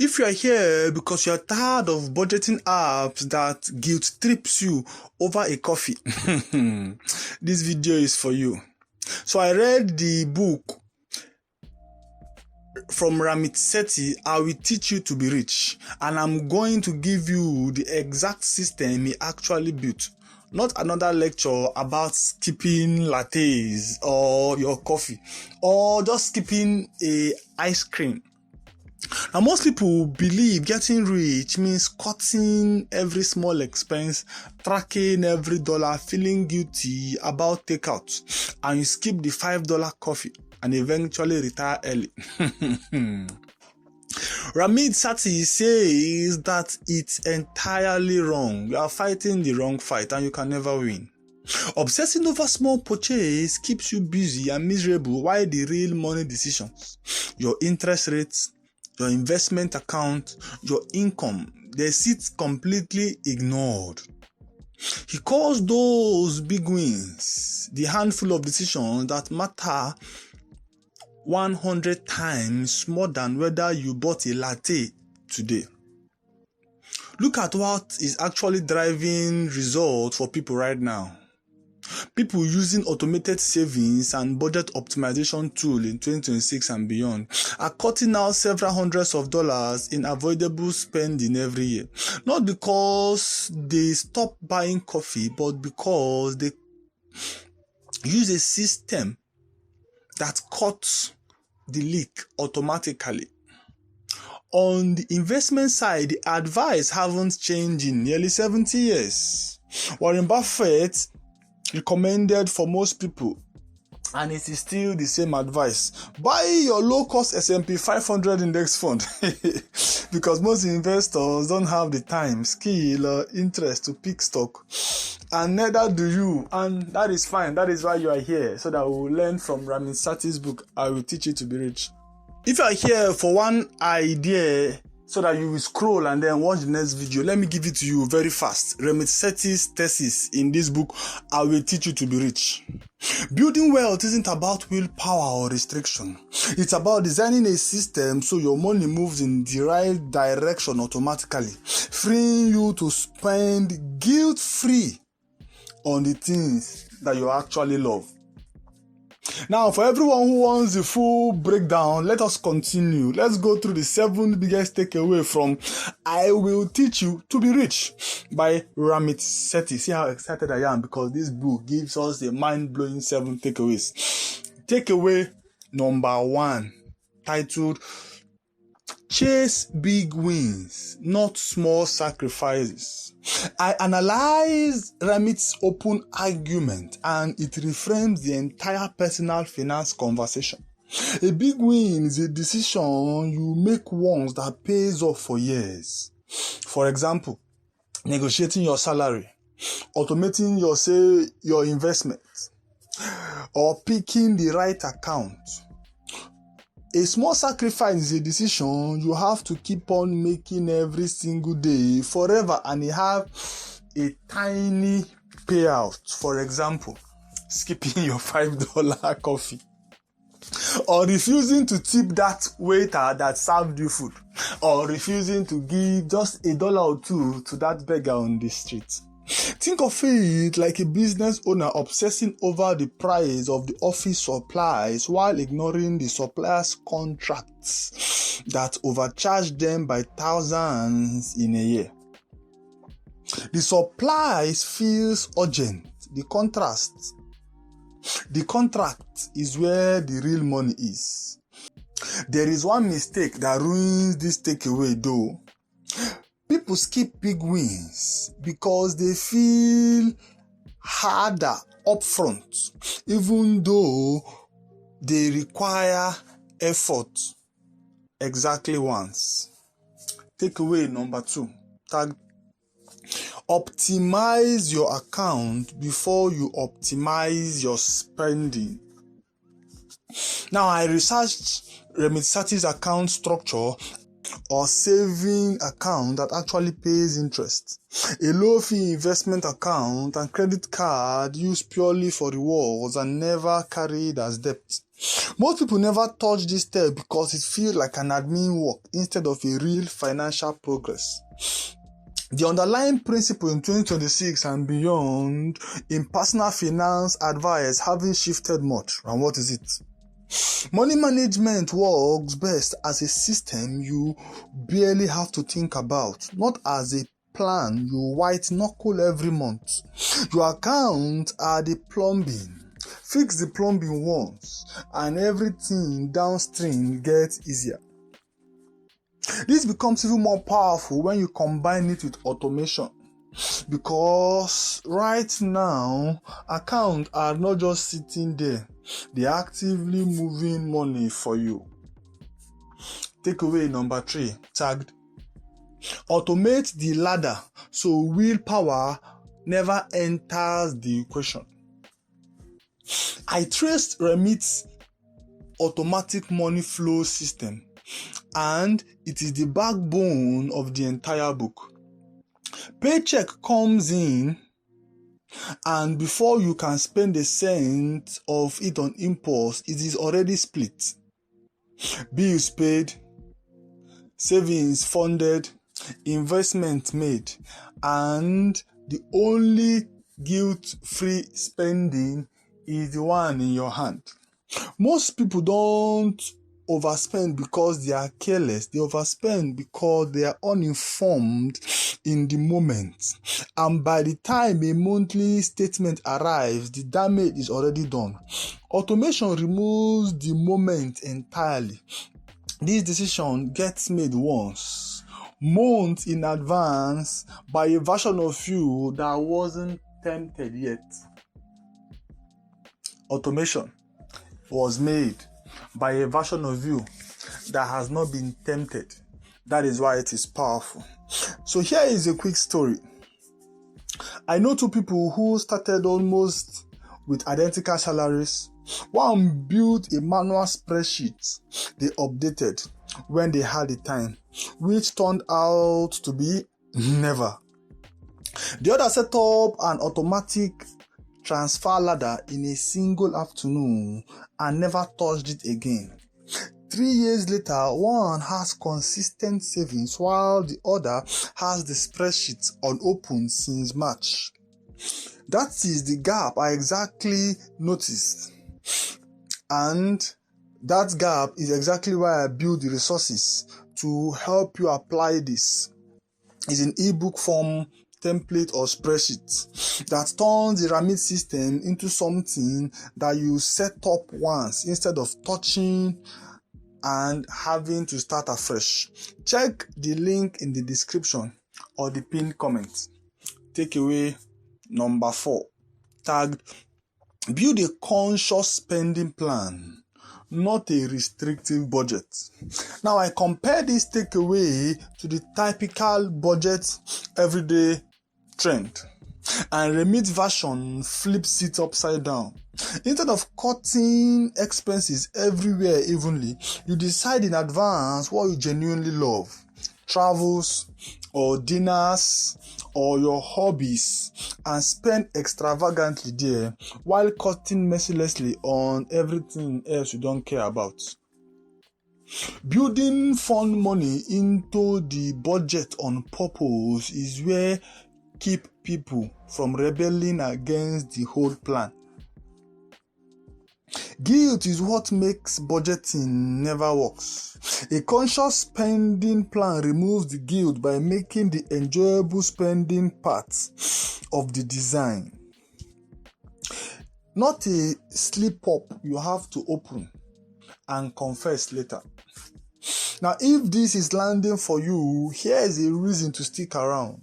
If you are here because you are tired of budgeting apps that guilt trips you over a coffee, this video is for you. So I read the book from Ramit Sethi, I Will Teach You to Be Rich, and I'm going to give you the exact system he actually built. Not another lecture about skipping lattes or your coffee or just skipping a ice cream. Now, most people believe getting rich means cutting every small expense, tracking every dollar, feeling guilty about takeout, and you skip the $5 coffee and eventually retire early. Ramit Sethi says that it's entirely wrong. You are fighting the wrong fight and you can never win. Obsessing over small purchase keeps you busy and miserable, while the real money decisions, your interest rates, your investment account, your income, they sit completely ignored. He calls those big wins the handful of decisions that matter 100 times more than whether you bought a latte today. Look at what is actually driving results for people right now. People using automated savings and budget optimization tool in 2026 and beyond are cutting out several hundreds of dollars in avoidable spending every year. Not because they stop buying coffee, but because they use a system that cuts the leak automatically. On the investment side, the advice haven't changed in nearly 70 years. Warren Buffett recommended for most people, and it is still the same advice: buy your low-cost S&P 500 index fund because most investors don't have the time, skill, or interest to pick stock, and neither do you, and that is fine. That is why you are here, so that we will learn from Ramit Sethi's book, I Will Teach You to Be Rich. If you are here for one idea so that you will scroll and then watch the next video, let me give it to you very fast. Ramit Sethi's thesis in this book, I Will Teach You to Be Rich. Building wealth isn't about willpower or restriction. It's about designing a system so your money moves in the right direction automatically, freeing you to spend guilt-free on the things that you actually love. Now, for everyone who wants the full breakdown, let us continue. Let's go through the 7 biggest takeaways from I Will Teach You to Be Rich by Ramit Sethi. See how excited I am because this book gives us the mind-blowing 7 takeaways. Takeaway number 1, titled Chase Big Wins, Not Small Sacrifices. I analyzed Ramit's open argument and it reframes the entire personal finance conversation. A big win is a decision you make once that pays off for years. For example, negotiating your salary, automating your investments, or picking the right account. A small sacrifice is a decision you have to keep on making every single day forever, and you have a tiny payout. For example, skipping your $5 coffee, or refusing to tip that waiter that served you food, or refusing to give just $1 or $2 to that beggar on the street. Think of it like a business owner obsessing over the price of the office supplies while ignoring the supplier's contracts that overcharge them by thousands in a year. The supplies feels urgent. The contract is where the real money is. There is one mistake that ruins this takeaway though. People skip big wins because they feel harder upfront, even though they require effort exactly once. Takeaway number 2, tagged optimize your account before you optimize your spending. Now, I researched Ramit Sethi's account structure, or saving account that actually pays interest, a low-fee investment account, and credit card used purely for rewards and never carried as debt. Most people never touch this step because it feels like an admin work instead of a real financial progress. The underlying principle in 2026 and beyond in personal finance advice haven't shifted much. And what is it? Money management works best as a system you barely have to think about, not as a plan you white knuckle every month. Your accounts are the plumbing. Fix the plumbing once and everything downstream gets easier. This becomes even more powerful when you combine it with automation, because right now accounts are not just sitting there, they are actively moving money for you. Takeaway number 3, tagged: automate the ladder so willpower never enters the equation. I traced Ramit's automatic money flow system, and it is the backbone of the entire book. Paycheck comes in, and before you can spend a cent of it on impulse, it is already split. Bills paid, savings funded, investment made, and the only guilt-free spending is the one in your hand. Most people don't overspend because they are careless. They overspend because they are uninformed in the moment. And by the time a monthly statement arrives, the damage is already done. Automation removes the moment entirely. This decision gets made once, months in advance, by a version of you that wasn't tempted yet. Automation was made by a version of you that has not been tempted. That is why it is powerful. So here is a quick story. I know 2 people who started almost with identical salaries. One built a manual spreadsheet they updated when they had the time, which turned out to be never. The other set up an automatic transfer ladder in a single afternoon and never touched it again. 3 years later, one has consistent savings while the other has the spreadsheet unopened since March. That is the gap I exactly noticed. And that gap is exactly why I build the resources to help you apply this. It's an ebook form, template or spreadsheet that turns the Ramit system into something that you set up once instead of touching and having to start afresh. Check the link in the description or the pinned comment. Takeaway number 4, tagged: build a conscious spending plan, not a restrictive budget. Now I compare this takeaway to the typical budget everyday trend, and Remit version flips it upside down. Instead of cutting expenses everywhere evenly, you decide in advance what you genuinely love: travels or dinners or your hobbies, and spend extravagantly there while cutting mercilessly on everything else you don't care about. Building fund money into the budget on purpose is where keep people from rebelling against the whole plan. Guilt is what makes budgeting never works. A conscious spending plan removes the guilt by making the enjoyable spending part of the design, not a slip up you have to open and confess later. Now, if this is landing for you, here is a reason to stick around.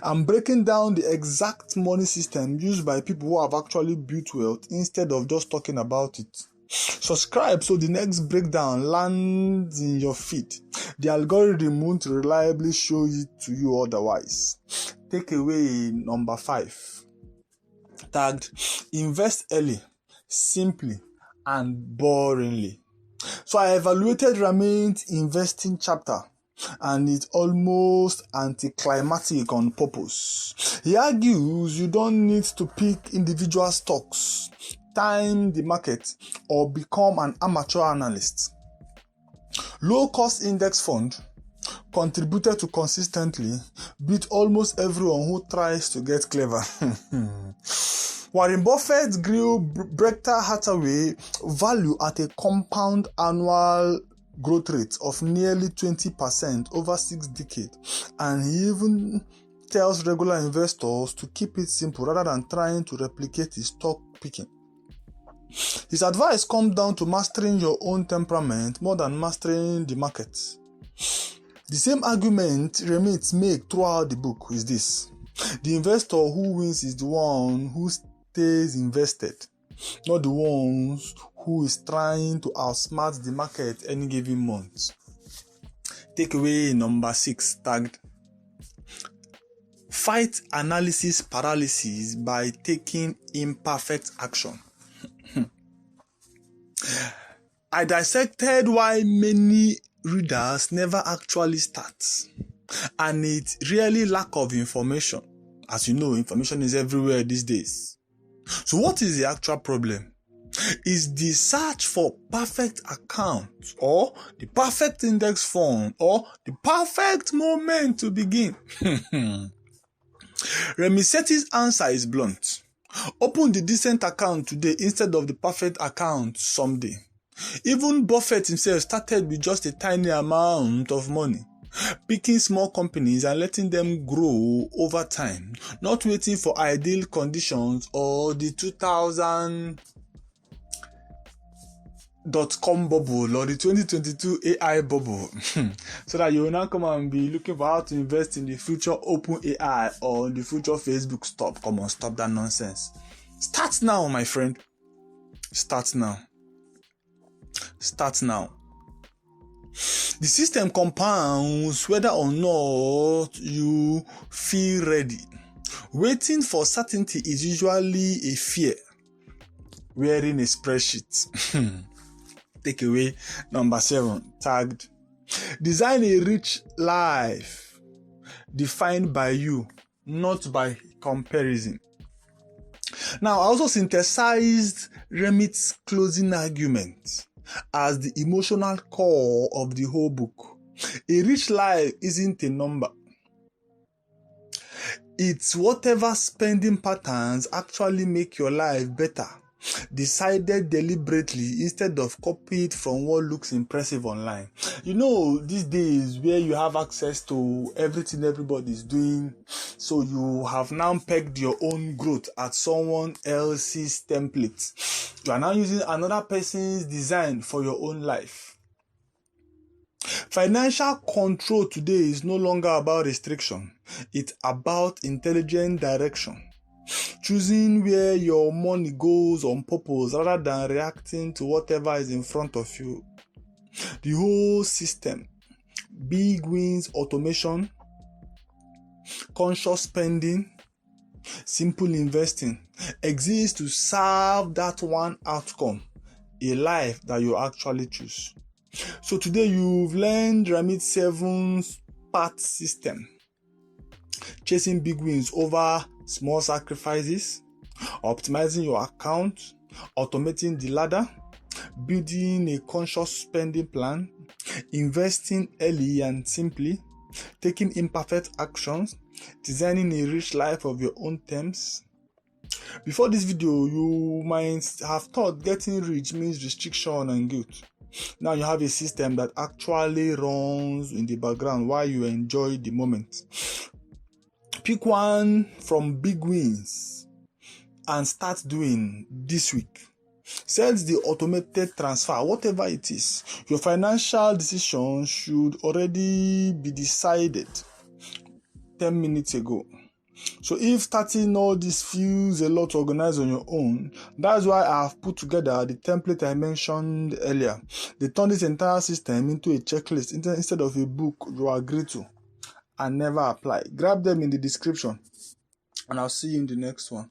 I'm breaking down the exact money system used by people who have actually built wealth instead of just talking about it. Subscribe so the next breakdown lands in your feed. The algorithm won't reliably show it to you otherwise. Takeaway number 5, tagged: invest early, simply and boringly. So I evaluated Ramit's investing chapter, and it's almost anticlimactic on purpose. He argues you don't need to pick individual stocks. time the market or become an amateur analyst. Low-cost index fund contributed to consistently beat almost everyone who tries to get clever. Warren Buffett grew Berkshire Hathaway value at a compound annual growth rate of nearly 20% over 6 decades, and he even tells regular investors to keep it simple rather than trying to replicate his stock picking. His advice comes down to mastering your own temperament more than mastering the market. The same argument Ramit makes throughout the book is this: the investor who wins is the one who stays invested, not the ones who is trying to outsmart the market any given month. Takeaway number 6, tagged: fight analysis paralysis by taking imperfect action. I dissected why many readers never actually start, and it's really lack of information. As you know, information is everywhere these days. So what is the actual problem? Is the search for perfect account, or the perfect index fund, or the perfect moment to begin? Ramit Sethi's answer is blunt. Open the decent account today instead of the perfect account someday. Even Buffett himself started with just a tiny amount of money, picking small companies and letting them grow over time, not waiting for ideal conditions or the 2000 .com bubble or the 2022 AI bubble so that you will now come and be looking for how to invest in the future open AI or the future Facebook. Come on, stop that nonsense. Start now, my friend. Start now. The system compounds whether or not you feel ready. Waiting for certainty is usually a fear wearing a spreadsheet. Takeaway number 7, tagged: design a rich life defined by you, not by comparison. Now, I also synthesized Ramit's closing argument as the emotional core of the whole book. A rich life isn't a number. It's whatever spending patterns actually make your life better, decided deliberately instead of copied from what looks impressive online. You know, these days where you have access to everything everybody's doing, so you have now pegged your own growth at someone else's template. You are now using another person's design for your own life. Financial control today is no longer about restriction. It's about intelligent direction. Choosing where your money goes on purpose rather than reacting to whatever is in front of you. The whole system, big wins, automation, conscious spending, simple investing, exists to serve that one outcome, a life that you actually choose. So today you've learned Ramit's 7-part system: chasing big wins over small sacrifices, optimizing your account, automating the ladder, building a conscious spending plan, investing early and simply, taking imperfect actions, designing a rich life of your own terms. Before this video, you might have thought getting rich means restriction and guilt. Now you have a system that actually runs in the background while you enjoy the moment. Pick one from big wins and start doing this week. Set the automated transfer, whatever it is. Your financial decision should already be decided 10 minutes ago. So if starting all this feels a lot organized on your own, that's why I have put together the template I mentioned earlier. They turn this entire system into a checklist instead of a book you agree to and never apply. Grab them in the description, and I'll see you in the next one.